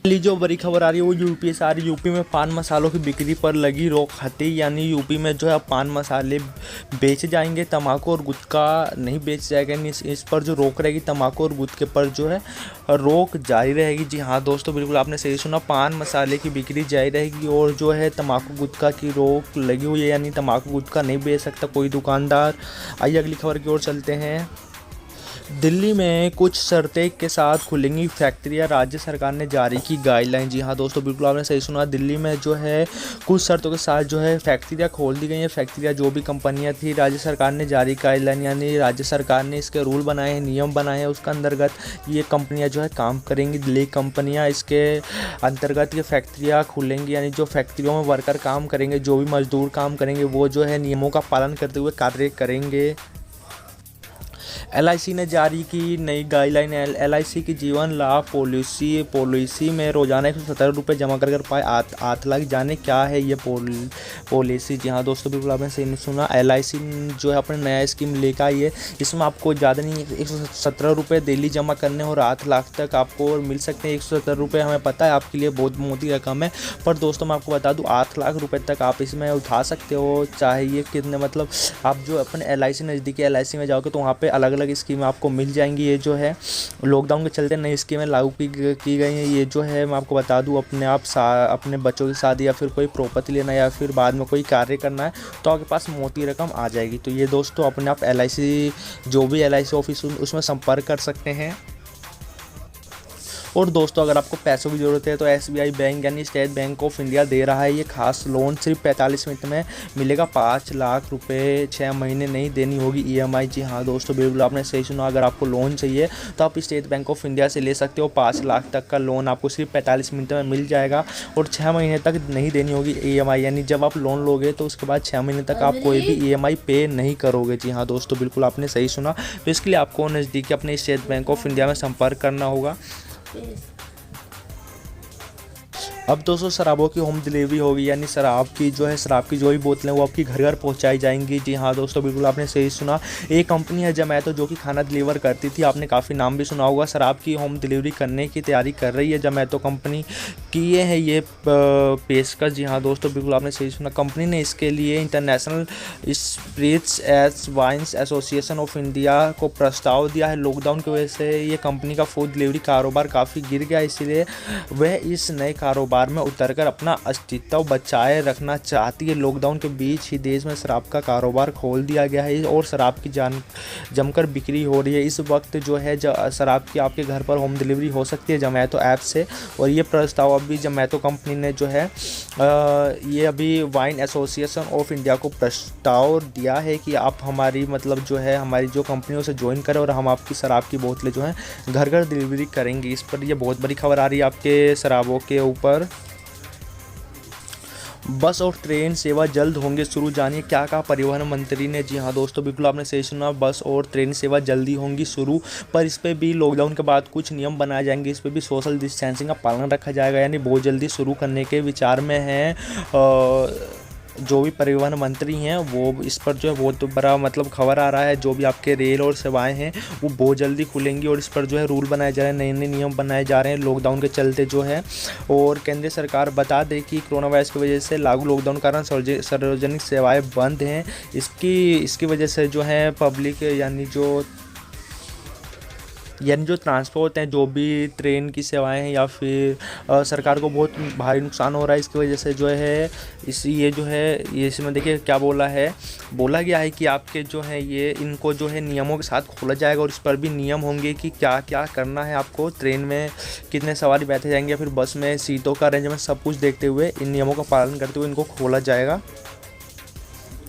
पहली जो बड़ी खबर आ रही है वो यूपी से आ रही है। यूपी में पान मसालों की बिक्री पर लगी रोक हटी, यानी यूपी में जो है पान मसाले बेचे जाएंगे, तंबाकू और गुटखा नहीं बेच जाएगा। इस पर जो रोक रहेगी तंबाकू और गुटखे पर जो है रोक जारी रहेगी। जी हाँ दोस्तों, बिल्कुल आपने सही सुना, पान मसाले की बिक्री जारी रहेगी और जो है तंबाकू गुटखा की रोक लगी हुई है, यानी तंबाकू गुटखा नहीं बेच सकता कोई दुकानदार। आइए अगली खबर की ओर चलते हैं। दिल्ली में कुछ शर्तें के साथ खुलेंगी फैक्ट्रियां, राज्य सरकार ने जारी की गाइडलाइन। जी हाँ दोस्तों, बिल्कुल आपने सही सुना, दिल्ली में जो है कुछ शर्तों के साथ जो है फैक्ट्रियां खोल दी गई हैं। फैक्ट्रियां जो भी कंपनियां थी, राज्य सरकार ने जारी गाइडलाइन, यानी राज्य सरकार ने इसके रूल बनाए हैं, नियम बनाए हैं, उसके अंतर्गत ये कंपनियां जो है काम करेंगी। दिल्ली कंपनियां इसके अंतर्गत ये फैक्ट्रियां खुलेंगी, यानी जो फैक्ट्रियों में वर्कर काम करेंगे, जो भी मजदूर काम करेंगे, वो जो है नियमों का पालन करते हुए कार्य करेंगे। एलआईसी ने जारी की नई गाइडलाइन। एलआईसी की जीवन लाभ पॉलिसी में रोजाना 117 रुपये जमा कर पाए 8 लाख। जाने क्या है ये पॉलिसी। जी हाँ दोस्तों, बिल्कुल आपने सही सुना, एलआईसी जो है अपने नया स्कीम लेकर आई है। इसमें आपको ज़्यादा नहीं 117 रुपये डेली जमा करने और 8 लाख तक आपको मिल सकते हैं। 170 रुपये हमें पता है आपके लिए बहुत मोटी रकम है, पर दोस्तों मैं आपको बता दूँ 8 लाख रुपये तक आप इसमें उठा सकते हो। चाहे ये कितने मतलब आप जो अपने एलआईसी नज़दीकी एलआईसी में जाओगे तो वहाँ पे अलग अलग स्कीमें आपको मिल जाएंगी। ये जो है लॉकडाउन के चलते नई स्कीमें लागू की गई हैं। ये जो है मैं आपको बता दूं, अपने बच्चों की शादी या फिर कोई प्रॉपर्टी लेना या फिर बाद में कोई कार्य करना है तो आपके पास मोटी रकम आ जाएगी। तो ये दोस्तों अपने आप एलआईसी जो भी एलआईसी ऑफिस उसमें संपर्क कर सकते हैं। और दोस्तों अगर आपको पैसों की ज़रूरत है तो एसबीआई बैंक यानी स्टेट बैंक ऑफ इंडिया दे रहा है ये खास लोन। सिर्फ 45 मिनट में मिलेगा। 5 लाख रुपए 6 महीने नहीं देनी होगी ईएमआई। जी हाँ दोस्तों, बिल्कुल आपने सही सुना, अगर आपको लोन चाहिए तो आप स्टेट बैंक ऑफ इंडिया से ले सकते हो। 5 लाख तक का लोन आपको सिर्फ 45 मिनट में मिल जाएगा और 6 महीने तक नहीं देनी होगी ईएमआई, यानी जब आप लोन लोगे तो उसके बाद 6 महीने तक आप कोई भी ईएमआई पे नहीं करोगे। जी हाँ दोस्तों, बिल्कुल आपने सही सुना। तो इसके लिए आपको नज़दीकी अपने स्टेट बैंक ऑफ इंडिया में संपर्क करना होगा। अब दोस्तों शराबों की होम डिलीवरी होगी, यानी शराब की जो भी बोतलें वो आपकी घर घर पहुंचाई जाएंगी। जी हाँ दोस्तों, बिल्कुल आपने सही सुना, एक कंपनी है जोमैटो जो कि खाना डिलीवर करती थी, आपने काफ़ी नाम भी सुना होगा। शराब की होम डिलीवरी करने की तैयारी कर रही है जोमैटो कंपनी की। ये पेशकश। जी हाँ दोस्तों, बिल्कुल आपने सही सुना, कंपनी ने इसके लिए international spirits and wines association of India को प्रस्ताव दिया है। लॉकडाउन की वजह से ये कंपनी का फूड डिलीवरी कारोबार काफ़ी गिर गया, इसलिए वह इस नए कारोबार में उतरकर अपना अस्तित्व बचाए रखना चाहती है। लॉकडाउन के बीच ही देश में शराब का कारोबार खोल दिया गया है और शराब की जमकर बिक्री हो रही है। इस वक्त जो है शराब की आपके घर पर होम डिलीवरी हो सकती है जोमैटो ऐप से। और ये प्रस्ताव अभी जोमैटो कंपनी ने जो है ये अभी वाइन एसोसिएशन ऑफ इंडिया को प्रस्ताव दिया है कि आप हमारी हमारी जो कंपनियों से ज्वाइन करें और हम आपकी शराब की बोतलें जो हैं घर घर डिलीवरी करेंगे। इस पर ये बहुत बड़ी खबर आ रही है आपके शराबों के ऊपर। बस और ट्रेन सेवा जल्द होंगे शुरू, जानिए क्या कहा परिवहन मंत्री ने। जी हाँ दोस्तों, बिल्कुल आपने सही सुना, बस और ट्रेन सेवा जल्दी होंगी शुरू, पर इस पर भी लॉकडाउन के बाद कुछ नियम बनाए जाएंगे। इस पर भी सोशल डिस्टेंसिंग का पालन रखा जाएगा, यानी बहुत जल्दी शुरू करने के विचार में हैं जो भी परिवहन मंत्री हैं वो। इस पर जो है बहुत बड़ा खबर आ रहा है, जो भी आपके रेल और सेवाएं हैं वो बहुत जल्दी खुलेंगी और इस पर जो है रूल बनाए जा रहे हैं, नए नए नियम बनाए जा रहे हैं लॉकडाउन के चलते जो है। और केंद्र सरकार बता दें कि कोरोना वायरस की वजह से लागू लॉकडाउन के कारण सार्वजनिक सेवाएं बंद हैं। इसकी वजह से जो है पब्लिक यानी जो ट्रांसपोर्ट हैं, जो भी ट्रेन की सेवाएं हैं या फिर सरकार को बहुत भारी नुकसान हो रहा है। इसकी वजह से जो है ये इसमें देखिए क्या बोला गया है कि आपके जो है इनको जो है नियमों के साथ खोला जाएगा और इस पर भी नियम होंगे कि क्या क्या करना है आपको, ट्रेन में कितने सवारी बैठे जाएंगे या फिर बस में सीटों का अरेंजमेंट, सब कुछ देखते हुए इन नियमों का पालन करते हुए इनको खोला जाएगा।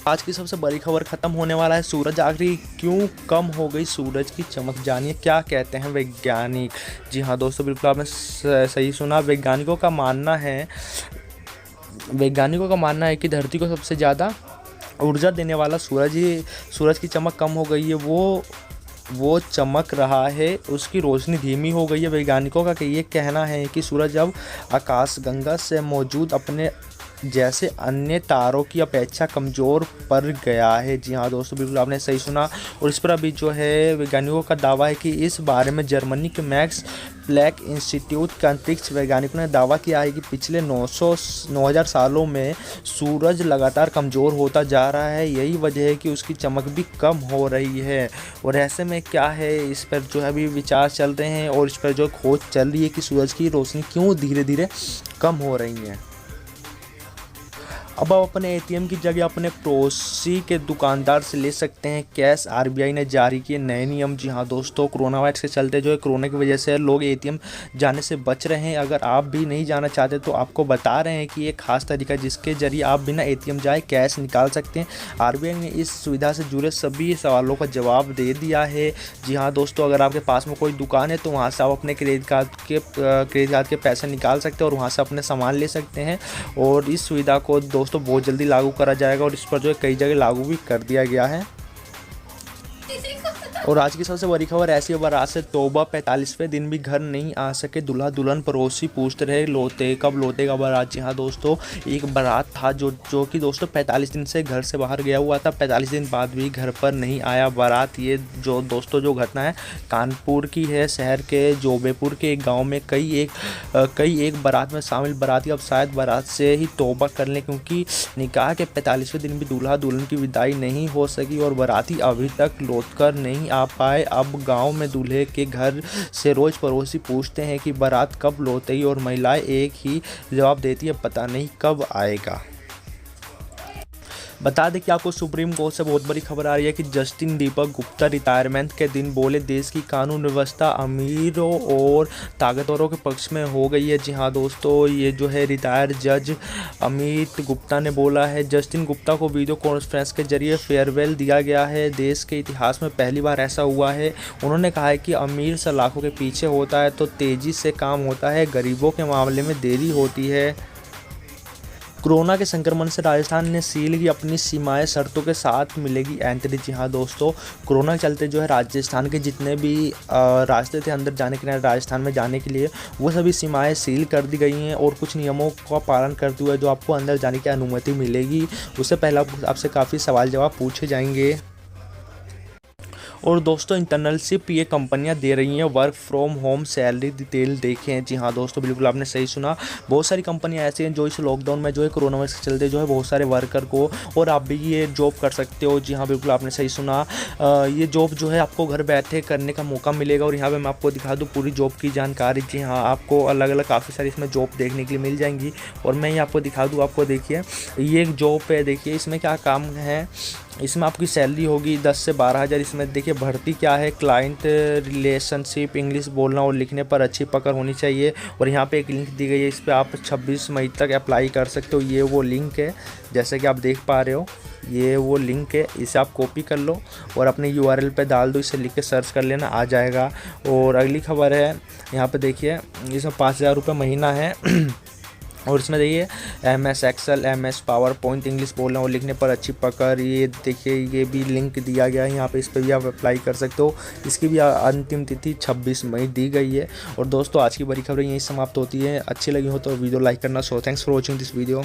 आज की सबसे बड़ी खबर खत्म होने वाला है। सूरज आखिर क्यों कम हो गई सूरज की चमक, जानिए क्या कहते हैं वैज्ञानिक। जी हाँ दोस्तों, बिल्कुल आपने सही सुना, वैज्ञानिकों का मानना है कि धरती को सबसे ज़्यादा ऊर्जा देने वाला सूरज की चमक कम हो गई है। वो चमक रहा है, उसकी रोशनी धीमी हो गई है। वैज्ञानिकों का ये कहना है कि सूरज अब आकाशगंगा से मौजूद अपने जैसे अन्य तारों की अपेक्षा कमज़ोर पड़ गया है। जी हाँ दोस्तों, बिल्कुल आपने सही सुना। और इस पर अभी जो है वैज्ञानिकों का दावा है कि इस बारे में जर्मनी के मैक्स प्लैंक इंस्टीट्यूट के अंतरिक्ष वैज्ञानिकों ने दावा किया है कि पिछले 9000 सालों में सूरज लगातार कमज़ोर होता जा रहा है। यही वजह है कि उसकी चमक भी कम हो रही है। और ऐसे में क्या है, इस पर जो है अभी विचार चल रहे हैं और इस पर जो खोज चल रही है कि सूरज की रोशनी क्यों धीरे धीरे कम हो रही है। अब आप अपने एटीएम की जगह अपने पड़ोसी के दुकानदार से ले सकते हैं कैश। आरबीआई ने जारी किए नए नियम। जी हाँ दोस्तों, कोरोना वायरस के चलते जो है कोरोना की वजह से लोग एटीएम जाने से बच रहे हैं। अगर आप भी नहीं जाना चाहते तो आपको बता रहे हैं कि एक खास तरीका है जिसके जरिए आप बिना एटीएम जाए कैश निकाल सकते हैं। आरबीआई ने इस सुविधा से जुड़े सभी सवालों का जवाब दे दिया है। जी हाँ दोस्तों, अगर आपके पास में कोई दुकान है तो वहाँ से आप अपने क्रेडिट कार्ड के पैसे निकाल सकते हैं और वहाँ से अपने सामान ले सकते हैं। और इस सुविधा को दोस्तों बहुत जल्दी लागू करा जाएगा और इस पर जो है कई जगह लागू भी कर दिया गया है। और आज की सबसे बड़ी खबर ऐसी है, बारात से तौबा, 45वें दिन भी घर नहीं आ सके दुल्हा दुल्हन। पड़ोसी पूछते रहे कब लौटेगा बारात। जी हाँ दोस्तों, एक बारात था जो कि दोस्तों 45 दिन से घर से बाहर गया हुआ था। 45 दिन बाद भी घर पर नहीं आया बारात। ये जो दोस्तों जो घटना है कानपुर की है। शहर के जोबेपुर के एक गाँव में कई एक बारात में शामिल बाराती अब शायद बारात से ही तौबा कर लें, क्योंकि निकाह के 45वें दिन भी दूल्हा दुल्हन की विदाई नहीं हो सकी और बाराती अभी तक लौटकर नहीं आ पाए। अब गांव में दूल्हे के घर से रोज पड़ोसी पूछते हैं कि बारात कब लौटेगी और महिलाएं एक ही जवाब देती है, पता नहीं कब आएगा। बता दें कि आपको सुप्रीम कोर्ट से बहुत बड़ी खबर आ रही है कि जस्टिन दीपक गुप्ता रिटायरमेंट के दिन बोले देश की कानून व्यवस्था अमीरों और ताकतवरों के पक्ष में हो गई है। जी हाँ दोस्तों, ये जो है रिटायर्ड जज अमित गुप्ता ने बोला है। जस्टिन गुप्ता को वीडियो कॉन्फ्रेंस के जरिए फेयरवेल दिया गया है। देश के इतिहास में पहली बार ऐसा हुआ है। उन्होंने कहा है कि अमीर सलाखों के पीछे होता है तो तेज़ी से काम होता है, गरीबों के मामले में देरी होती है। कोरोना के संक्रमण से राजस्थान ने सील की अपनी सीमाएं, शर्तों के साथ मिलेगी एंट्री। जी हाँ दोस्तों, कोरोना के चलते जो है राजस्थान के जितने भी रास्ते थे अंदर जाने के लिए, राजस्थान में जाने के लिए, वो सभी सीमाएं सील कर दी गई हैं और कुछ नियमों का पालन करते हुए जो आपको अंदर जाने की अनुमति मिलेगी। उससे पहले आपसे काफ़ी सवाल जवाब पूछे जाएंगे। और दोस्तों, इंटर्नशिप ये कंपनियां दे रही हैं work from home. Salary detail देखें। जी हाँ दोस्तों, बिल्कुल आपने सही सुना। बहुत सारी कंपनियां ऐसी हैं जो इस लॉकडाउन में जो है कोरोना वायरस के चलते जो है बहुत सारे वर्कर को, और आप भी ये जॉब कर सकते हो। जी हाँ, बिल्कुल आपने सही सुना। ये जॉब जो है आपको घर बैठे करने का मौका मिलेगा। और यहाँ पर मैं आपको दिखा दूँ पूरी जॉब की जानकारी। जी हाँ, आपको अलग अलग काफ़ी सारी इसमें जॉब देखने के लिए मिल जाएंगी और मैं ये आपको दिखा दूँ। आपको देखिए, ये एक जॉब है। देखिए इसमें क्या काम है। इसमें आपकी सैलरी होगी 10 से 12 हज़ार। इसमें देखिए भर्ती क्या है, क्लाइंट रिलेशनशिप, इंग्लिश बोलना और लिखने पर अच्छी पकड़ होनी चाहिए। और यहाँ पे एक लिंक दी गई है, इस पर आप 26 मई तक अप्लाई कर सकते हो। ये वो लिंक है, जैसे कि आप देख पा रहे हो, ये वो लिंक है। इसे आप कॉपी कर लो और अपने URL पे डाल दो, इसे लिख के सर्च कर लेना, आ जाएगा। और अगली खबर है, यहाँ पर देखिए, इसमें 5,000 रुपये महीना है। और इसमें देखिए MS excel, MS power point, English बोलना और लिखने पर अच्छी पकड़। ये देखिए, ये भी लिंक दिया गया है यहाँ पे, इस पर भी आप अप्लाई कर सकते हो। इसकी भी अंतिम तिथि 26 मई दी गई है। और दोस्तों, आज की बड़ी खबरें यहीं समाप्त होती है। अच्छी लगी हो तो वीडियो लाइक करना। So thanks for watching this video.